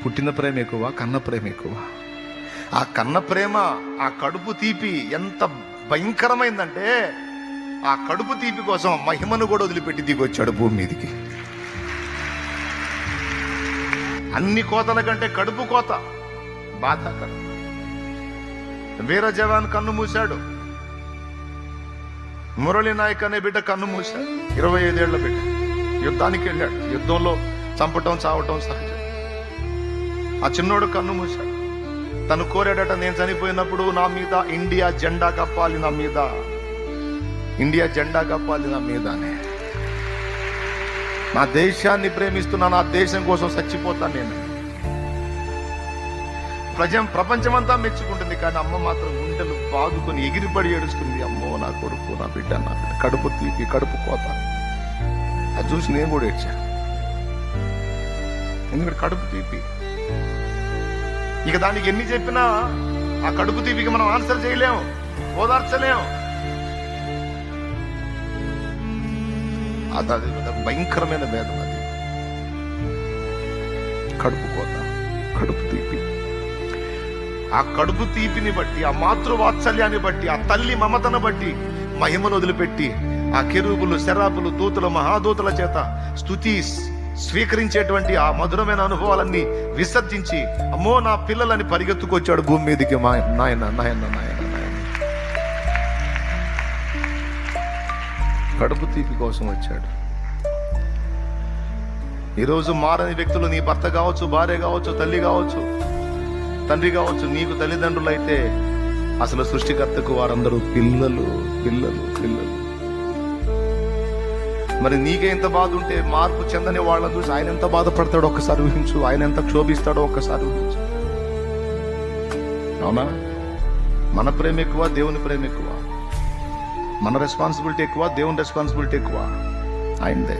పుట్టిన ప్రేమ ఎక్కువ, కన్న ప్రేమ ఎక్కువ. ఆ కన్న ప్రేమ, ఆ కడుపు తీపి ఎంత భయంకరమైందంటే ఆ కడుపు తీపి కోసం మహిమను కూడా వదిలిపెట్టి దిగొచ్చాడు భూమి మీదకి. అన్ని కోతల కంటే కడుపు కోత బాధాకరం. వీర జవాన్ కన్ను మూశాడు. మురళీ నాయక్ అనే బిడ్డ కన్ను మూశాడు. 25 ఏళ్ల బిడ్డ యుద్ధానికి వెళ్ళాడు. యుద్ధంలో చంపటం చావటం సహజం. ఆ చిన్నోడు కన్ను మూశాడు. తను కోరాడట, నేను చనిపోయినప్పుడు నా మీద ఇండియా జెండా కప్పాలి, నా మీద ఇండియా జెండా కప్పాలి నా మీద అని. నా దేశాన్ని ప్రేమిస్తున్నా, నా దేశం కోసం చచ్చిపోతాను నేను. ప్రపంచమంతా మెచ్చుకుంటుంది, కానీ అమ్మ మాత్రం గుండెలు బాదుకొని ఎగిరిపడి ఏడుస్తుంది. అమ్మో నా కొడుకు, నా బిడ్డ, నా బిడ్డ. కడుపు తీపి, కడుపు కోత. అది చూసి నేను కూడా ఏడ్చాను. ఎందుకంటే కడుపు తీపి. ఇక దానికి ఎన్ని చెప్పినా ఆ కడుపు తీపికి మనం ఆన్సర్ చేయలేము, ఓదార్చలేము. అది భయంకరమైన వేదన. అది కడుపు కోత, కడుపు తీపి. ఆ కడుపు తీపిని బట్టి, ఆ మాతృవాత్సల్యాన్ని బట్టి, ఆ తల్లి మమతను బట్టి మహిమను వదిలిపెట్టి ఆ కెరూబులు, శరాపులు, దూతల, మహాదూతల చేత స్తుతి స్వీకరించేటువంటి ఆ మధురమైన అనుభవాలన్నీ విసర్జించి అమ్మో నా పిల్లలని పరిగెత్తుకొచ్చాడు భూమి మీదకి. నాయన నాయన నాయన నాయన కడుపు తీపి కోసం వచ్చాడు. ఈరోజు మారని వ్యక్తులు, నీ భర్త కావచ్చు, భార్య కావచ్చు, తల్లి కావచ్చు, తండ్రి కావచ్చు, నీకు తల్లిదండ్రులు అయితే అసలు సృష్టికర్తకు వారందరూ పిల్లలు పిల్లలు పిల్లలు. మరి నీకే ఎంత బాధ ఉంటే మార్పు చెందని వాళ్ళని చూసి ఆయన ఎంత బాధపడతాడో ఒక్కసారి ఊహించు. ఆయన ఎంత క్షోభిస్తాడో ఒక్కసారి ఊహించు. అవునా? మన ప్రేమ ఎక్కువ, దేవుని ప్రేమ ఎక్కువ? మన రెస్పాన్సిబిలిటీ ఎక్కువ, దేవుని రెస్పాన్సిబిలిటీ ఎక్కువ? ఆయనదే.